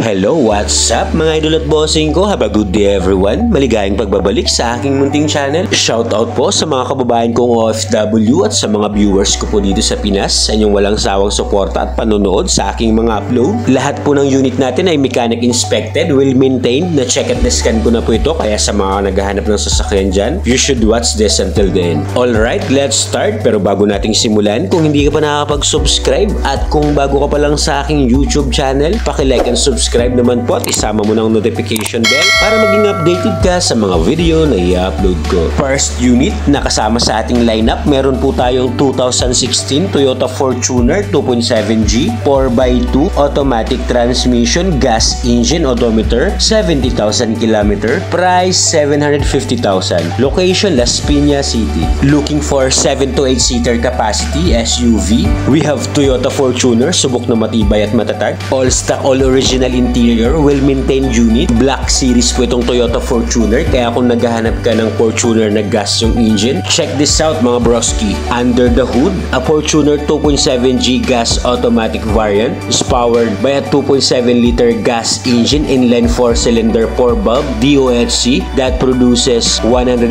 Hello, what's up mga idol at bossing ko? Have a good day everyone. Maligayang pagbabalik sa aking munting channel. Shoutout po sa mga kababayan kong OFW at sa mga viewers ko po dito sa Pinas sa inyong walang sawang suporta at panonood sa aking mga upload. Lahat po ng unit natin ay mechanic inspected, well maintained, na check at na-scan ko na po ito, kaya sa mga naghahanap ng sasakyan dyan, you should watch this until the end. Alright, let's start. Pero bago nating simulan, kung hindi ka pa nakakapag-subscribe at kung bago ka pa lang sa aking YouTube channel, paki-like and subscribe naman po at isama mo ng notification bell para maging updated ka sa mga video na i-upload ko. First unit na kasama sa ating lineup, meron po tayong 2016 Toyota Fortuner 2.7G 4x2 automatic transmission, gas engine, odometer, 70,000 km, price 750,000. Location Las Piñas City. Looking for 7 to 8 seater capacity SUV. We have Toyota Fortuner, subok na matibay at matatag. All stock, all original interior, well-maintained unit. Black series po itong Toyota Fortuner, kaya kung naghahanap ka ng Fortuner na gas yung engine, check this out mga broski. Under the hood, a Fortuner 2.7G gas automatic variant is powered by a 2.7-liter gas engine, inline 4-cylinder 4-valve DOHC that produces 163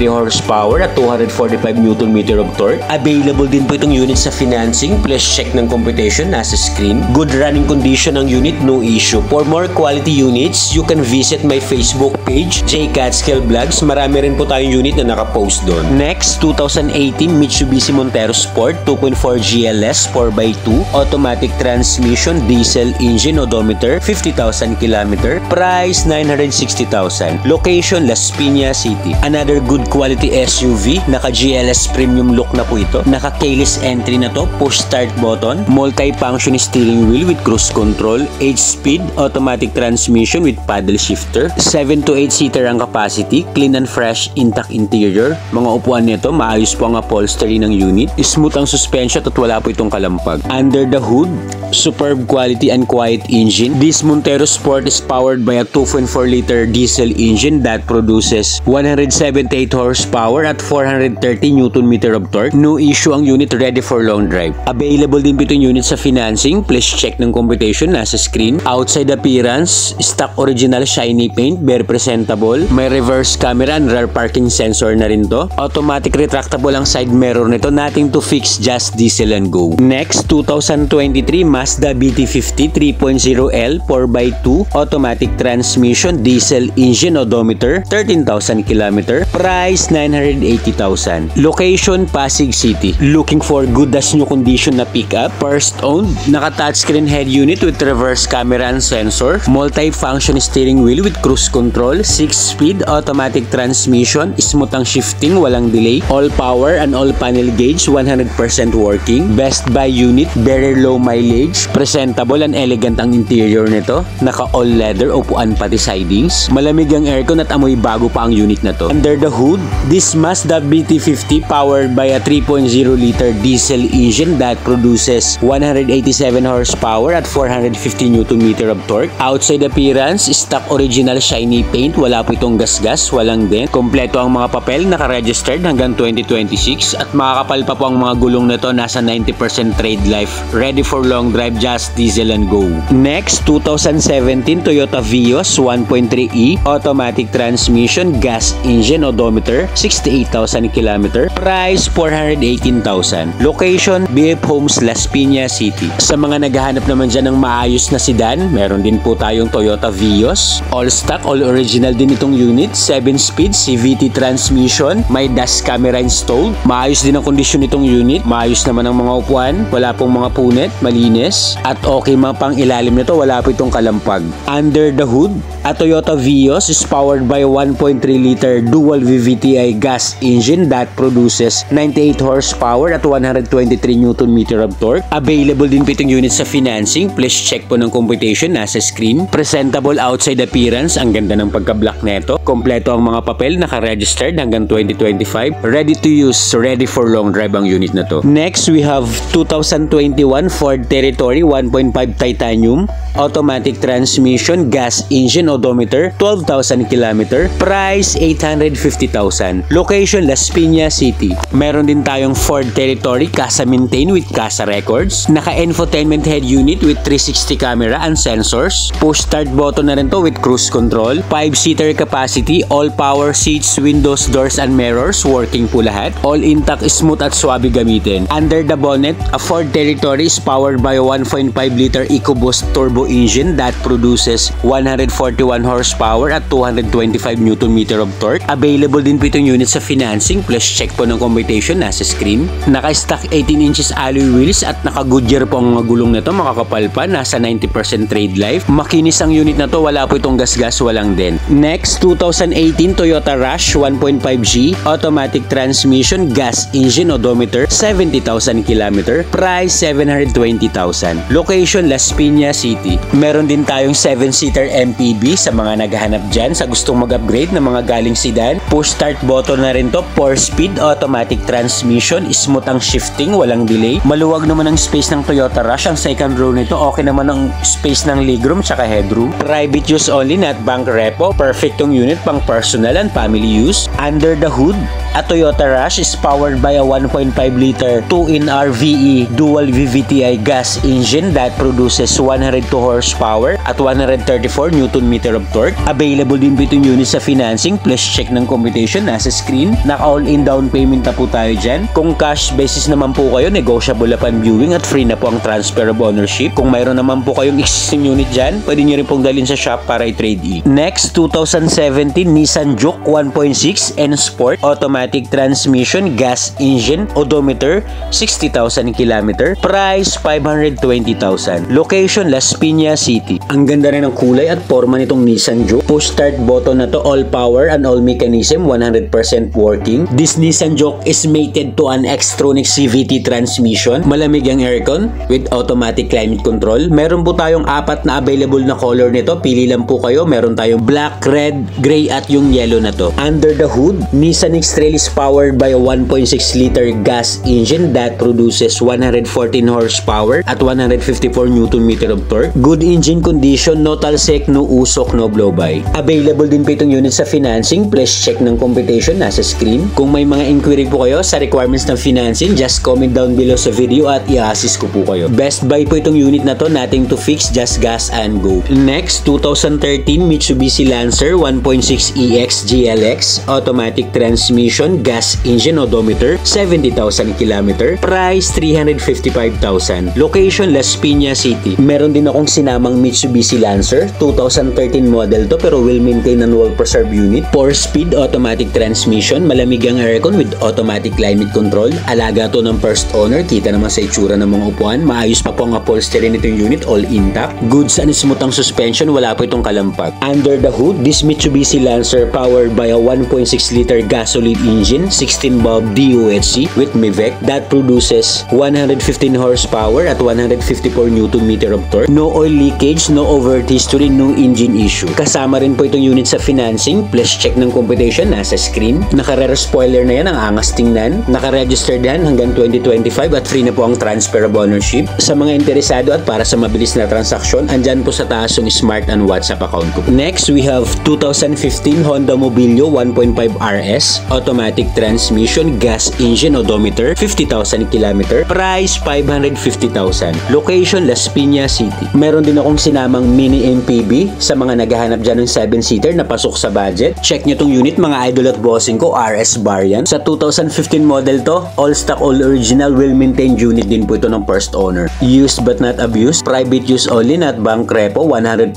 horsepower at 245 Nm of torque. Available din po itong unit sa financing. Please check ng computation nasa screen. Good running condition ng unit, no issue. For more quality units, you can visit my Facebook page, J Catskill Vlogs. Marami rin po tayong unit na nakapost doon. Next, 2018 Mitsubishi Montero Sport 2.4 GLS 4x2 automatic transmission, diesel engine, odometer, 50,000 km, price 960,000. Location Las Piñas City. Another good quality SUV, naka GLS premium look na po ito. Naka keyless entry na to, push start button, multi-function steering wheel with cruise control, 8-speed automatic transmission with paddle shifter, 7 to 8 seater ang capacity, clean and fresh intact interior. Mga upuan nito, maayos po ang upholstery ng unit, smooth ang suspension at wala po itong kalampag. Under the hood, superb quality and quiet engine. This Montero Sport is powered by a 2.4-liter diesel engine that produces 178 horsepower at 430 Nm of torque. No issue ang unit, ready for long drive. Available din po itong unit sa financing. Please check ng computation nasa screen. Outside appearance, stock original shiny paint, very presentable. May reverse camera and rear parking sensor na rin to. Automatic retractable ang side mirror nito, nothing to fix, just diesel and go. Next, 2023 Mazda BT50 3.0L 4x2 automatic transmission, diesel engine, odometer, 13,000 km, price 980,000. Location Pasig City. Looking for good as new condition na pickup, first owned, naka touchscreen head unit with reverse camera and sensor, multi-function steering wheel with cruise control, 6-speed automatic transmission, smooth ang shifting, walang delay, all power and all panel gauge, 100% working. Best buy unit, very low mileage, presentable and elegant ang interior nito, naka all leather, upuan pati sidings, malamig ang aircon at amoy bago pa ang unit na to. Under the hood, this Mazda BT50 powered by a 3.0-liter diesel engine that produces 187 horsepower at 450 Nm of torque. Outside appearance, stock original shiny paint, wala po itong gasgas, walang dent. Kompleto ang mga papel, naka-registered hanggang 2026 at makakapal pa po ang mga gulong nito, nasa 90% trade life. Ready for long drive, just diesel and go. Next, 2017 Toyota Vios 1.3e automatic transmission, gas engine, odometer, 68,000 km, price 418,000. Location BF Homes Las Piñas City. Sa mga naghahanap naman dyan ng maayos na sedan, meron din po tayong Toyota Vios. All stock, all original din itong unit. 7-speed CVT transmission. May dash camera installed. Maayos din ang kondisyon nitong unit. Maayos naman ang mga upuan. Wala pong mga punit. Malinis. At okay mga pang ilalim nito. Wala po itong kalampag. Under the hood, a Toyota Vios is powered by 1.3-liter dual VVTi gas engine that produces 98 horsepower at 123 Nm of torque. Available din po itong unit sa financing. Please check po ng computation nasa screen. Presentable outside appearance, ang ganda ng pagka-black neto. Kompleto ang mga papel, naka-registered hanggang 2025. Ready to use, ready for long drive ang unit na to. Next, we have 2021 Ford Territory 1.5 Titanium automatic transmission, gas engine, odometer, 12,000 km. Price, 850,000. Location, Las Piñas City. Meron din tayong Ford Territory, Casa maintain with Casa records. Naka-infotainment head unit with 360 camera and sensors. Push start button na rin to with cruise control. 5-seater capacity, all power seats, windows, doors, and mirrors. Working po lahat. All intact, smooth at swabe gamitin. Under the bonnet, a Ford Territory is powered by a 1.5-liter EcoBoost turbo engine that produces 141 horsepower at 225 Nm of torque. Available din po itong unit sa financing plus check po ng computation nasa screen. Naka-stock 18 inches alloy wheels at naka-Goodyear po ang mga gulong nito, makakapal pa, nasa 90% trade life. Makinis ang unit na to, wala po itong gas-gas, walang din. Next, 2018 Toyota Rush 1.5G, automatic transmission, gas engine, odometer, 70,000 km. Price, 720,000. Location, Las Piñas City. Meron din tayong 7-seater MPV sa mga naghahanap dyan sa gustong mag-upgrade ng mga galing sedan. Push start button na rin to, 4-speed, automatic transmission, smooth ang shifting, walang delay. Maluwag naman ang space ng Toyota Rush. Ang second row nito, okay naman ang space ng legroom tsaka headroom. Private use only, not bank repo. Perfect tong unit pang personal and family use. Under the hood, a Toyota Rush is powered by a 1.5-liter 2-in-RVE dual VVTi gas engine that produces 102 horsepower at 134 Nm of torque. Available din po itong unit sa financing plus check ng computation nasa screen. Naka-all-in down payment na po tayo dyan. Kung cash basis naman po kayo, negotiable upon viewing at free na po ang transfer of ownership. Kung mayroon naman po kayong existing unit dyan, pwede nyo rin pong dalhin sa shop para i-trade in. Next, 2017 Nissan Juke 1.6 N Sport, automatic transmission, gas engine, odometer, 60,000 km. Price, 520,000. Location, Las Piñas City. Ang ganda rin ng kulay at forma nitong Nissan Juke. Push start button na to, all power and all mechanism, 100% working. This Nissan Juke is mated to an Xtronic CVT transmission. Malamig ang aircon with automatic climate control. Meron po tayong 4 na available na color nito. Pili lang po kayo. Meron tayong black, red, gray at yung yellow na to. Under the hood, Nissan X-Trail is powered by a 1.6-liter gas engine that produces 114 horsepower at 154 Nm of torque. Good engine condition, no talsek, no usok, no blow-by. Available din po itong unit sa financing plus check ng computation nasa screen. Kung may mga inquiry po kayo sa requirements ng financing, just comment down below sa video at i-assist ko po kayo. Best buy po itong unit na to, nothing to fix, just gas and go. Next, 2013 Mitsubishi Lancer 1.6EX GLX, automatic transmission, gas engine, odometer, 70,000 km. Price, 355,000. Location, Las Piñas City. Meron din akong sinamang Mitsubishi Lancer, 2013 model to pero will maintain and well preserved unit. 4-speed automatic transmission, malamig ang aircon with automatic climate control. Alaga to ng first owner, kita naman sa itsura ng mga upuan. Maayos pa po ang upholstery nitong unit, all intact. Goods and smooth ang suspension, wala po itong kalampag. Under the hood, this Mitsubishi Lancer powered by a 1.6-liter gasoline engine, 16-valve DOHC with MIVEC that produces 115 horsepower at 154 Nm of torque. No oil leakage, no overheat history, no engine issue. Kasama rin po itong unit sa financing plus check ng computation nasa screen. Naka-rear spoiler na yan, ang angas tingnan. Naka-registered yan hanggang 2025 at free na po ang transfer of ownership. Sa mga interesado at para sa mabilis na transaksyon, andyan po sa taas yung smart and WhatsApp account ko. Next, we have 2015 Honda Mobilio 1.5 RS, automatic transmission, gas engine, odometer, 50,000 km. Price, 550,000. Location, Las Piñas City. Meron din akong sinamang mini MPV sa mga naghahanap dyan ng 7-seater na pasok sa budget. Check nyo tong unit mga idol at bossing ko, RS variant. Sa 2015 model to, all stock, all original, well maintained unit din po ito ng first owner. Used but not abused. Private use only, not bank repo, 100%,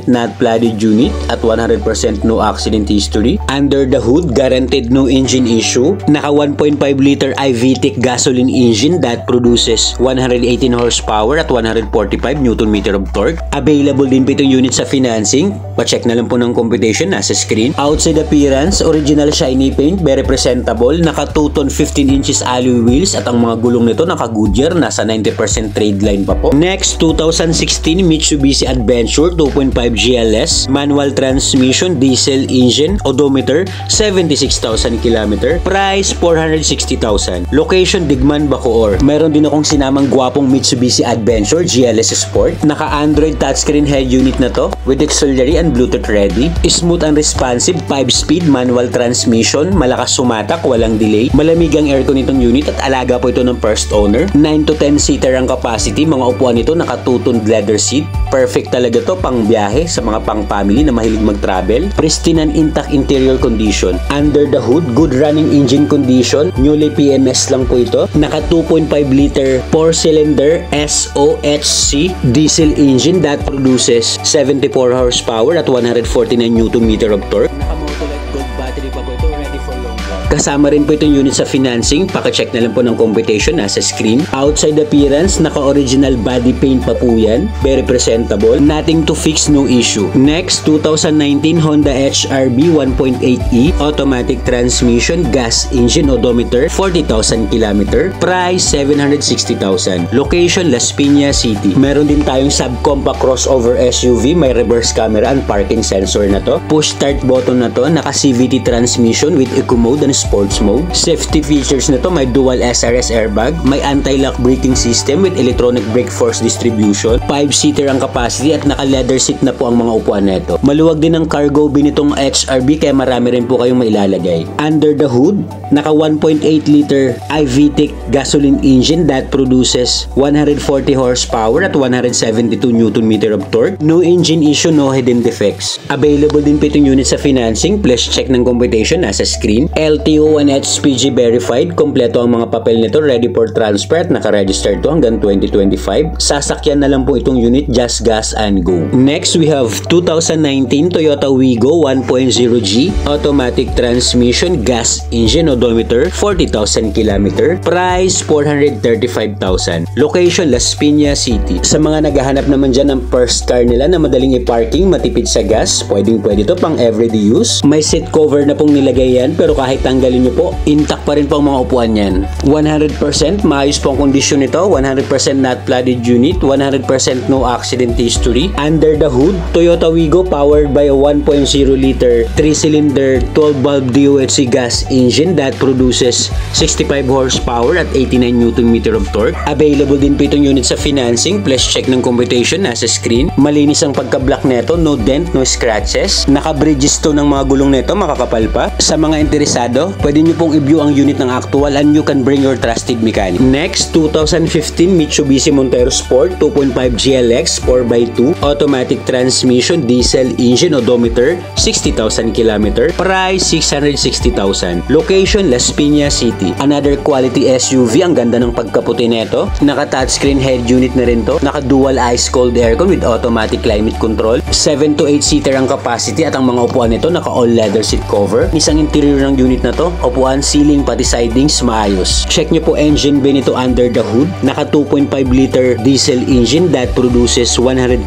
not flooded unit at 100% no accident history. Under the hood, guaranteed no engine issue. Naka 1.5-liter iVTEC gasoline engine that produces 118 horsepower at 145 Nm of torque. Available din po itong unit sa financing. Pa-check na lang po ng computation nasa screen. Outside appearance, original shiny paint, very presentable. Naka 2-ton 15 inches alloy wheels at ang mga gulong nito naka Goodyear, nasa 90% trade line pa po. Next, 2016 Mitsubishi Adventure 2.5 GLS, manual transmission, diesel engine, odometer, 76,000 km. Price, 460,000. Location, Digman, Bacoor. Meron din akong sinamang gwapong Mitsubishi Adventure GLS Sport. Naka Naka-Android touchscreen head unit na to with auxiliary and Bluetooth ready. Smooth and responsive 5-speed manual transmission, malakas sumatak, walang delay. Malamig ang aircon nitong unit at alaga po ito ng first owner. 9 to 10 seater ang capacity, mga upuan nito naka-two-toned leather seat. Perfect talaga to pang biyahe sa mga pang family na mahilig mag-travel. Pristine and intact interior condition. Under the hood, good running engine condition. Newly PMS lang po ito. Naka 2.5 liter 4-cylinder SOHC diesel engine that produces 74 horsepower at 149 Nm of torque. Naka-Motolite Gold battery pa po ito, ready for long run. Kasama rin po itong unit sa financing. Paka-check na lang po ng computation, nasa screen. Outside appearance, naka-original body paint pa po yan. Very presentable. Nothing to fix, no issue. Next, 2019 Honda HR-V 1.8e automatic transmission, gas engine, odometer, 40,000 km. Price, 760,000. Location, Las Piñas City. Meron din tayong subcompact crossover SUV, may reverse camera and parking sensor na to. Push start button na to, naka CVT transmission with eco mode and sports mode. Safety features na to, may dual SRS airbag, may anti-lock braking system with electronic brake force distribution. 5-seater ang capacity at naka leather seat na po ang mga upuan nito. Maluwag din ang cargo bin nitong HR-V kaya marami rin po kayong mailalagay. Under the hood, naka 1.8 liter iVTEC gasoline engine that produces 140 horsepower at 172 Nm of torque. No engine issue, no hidden defects. Available din po itong unit sa financing. Please check ng computation, nasa screen. LTO and HPG verified. Kompleto ang mga papel nito, ready for transfer at naka-register to hanggang 2025. Sasakyan na lang po itong unit, just gas and go. Next, we have 2019 Toyota Wigo 1.0G automatic transmission, gas engine, odometer, 40,000 km. Price, 435,000. Location, Las Piñas City. Sa mga naghahanap naman dyan ng first car nila na madaling i-parking, matipid sa gas, pwede to pang everyday use. May seat cover na pong nilagay yan, pero kahit tanggalin nyo po, intact pa rin po ang mga upuan yan. 100% maayos po ang kondisyon nito, 100% not flooded unit, 100% no accident history. Under the hood, Toyota Wigo powered by a 1.0 liter 3-cylinder 12-valve DOHC gas engine that produces 65 horsepower at 89 Nm of torque. Available din po itong unit sa financing. Plus check ng computation, nasa screen. Malinis ang pagka-black neto, no dent, no scratches. Naka-bridges to ng mga gulong neto, makakapal pa. Sa mga interesado, pwede nyo pong i-view ang unit ng actual and you can bring your trusted mechanic. Next, 2015 Mitsubishi Montero Sport 2.5 GLX 4x2 automatic transmission, diesel engine, odometer, 60,000 km. Price, 660,000. Location, Las Piñas City. Another quality SUV. Ang ganda ng pagkaputi neto. Naka-touchscreen head unit na rin to. Naka-dual ice cold aircon with automatic climate control. 7 to 8 seater ang capacity at ang mga upuan nito naka-all leather seat cover. Isang interior ng unit na to, upuan, ceiling, pati sidings, maayos. Check nyo po engine bay nito under the hood. Naka 2.5 liter diesel engine that produces 134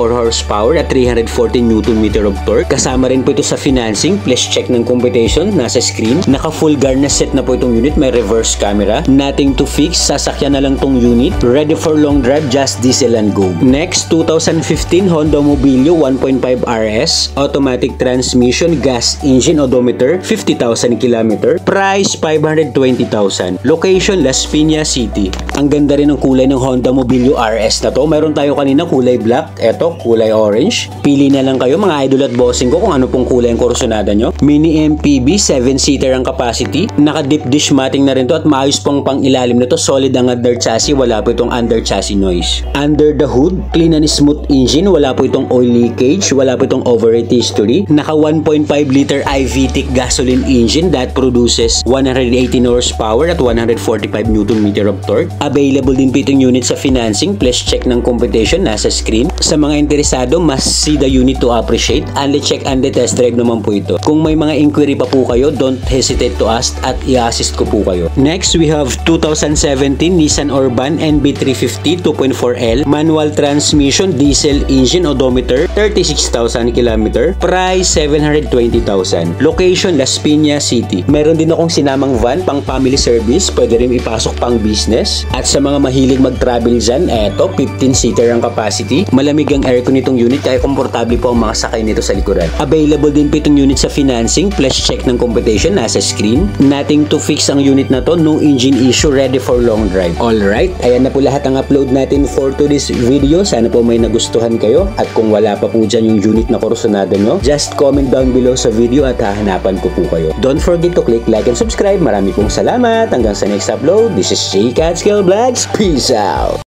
horsepower at 314 Nm of torque. Kasama rin po ito sa financing. Please check ng computation, nasa screen. Naka full garnish set na po itong unit, may reverse camera. Nothing to fix, sasakyan na lang tong unit. Ready for long drive, just diesel and go. Next, 2015 Honda Mobilio 1.5 RS automatic transmission, gas engine, odometer, 50,000 km. Price, 520,000. Location, Las Piñas City. Ang ganda rin ng kulay ng Honda Mobilio RS na to. Mayroon tayo kanina kulay black, eto kulay orange. Pili na lang kayo mga idol at bossing ko kung ano pong kulay ang kursunada nyo. Mini MPV, 7-seater ang capacity. Naka deep dish matting na rin to at maayos pong pang ilalim nito. Solid ang under chassis, wala po itong under chassis noise. Under the hood, clean and smooth engine, wala po itong oil leakage, wala po itong overheat history. Naka 1.5 liter iVTEC gasoline engine that produces 118 horsepower at 145 Nm of torque. Available din po itong unit sa financing. Please check ng computation, nasa screen. Sa mga interesado, must see the unit to appreciate. Only check and test drive naman po ito. Kung may mga inquiry pa po kayo, don't hesitate to ask at i-assist ko po kayo. Next, we have 2017 Nissan Urban NB350 2.4L manual transmission, diesel engine, odometer, 36,000 km. Price, 720,000. Location, Las Piñas City. Meron din akong sinamang van pang family service, pwede rin ipasok pang business. At sa mga mahilig mag-travel dyan, eto, 15-seater ang capacity. Malamig ang aircon nitong unit kaya komportable po ang mga sakay nito sa likuran. Available din po itong unit sa financing, plus check ng computation nasa screen. Nothing to fix ang unit na to, no engine issue, ready for long drive. Alright, ayan na po lahat ang upload natin for today's video. Sana po may nagustuhan kayo. At kung wala pa po dyan yung unit na kursunada nyo, just comment down below sa video at hahanapan ko po kayo. Don't forget to click like and subscribe. Marami pong salamat. Hanggang sa next upload. This is J Catskill Vlogs. Peace out!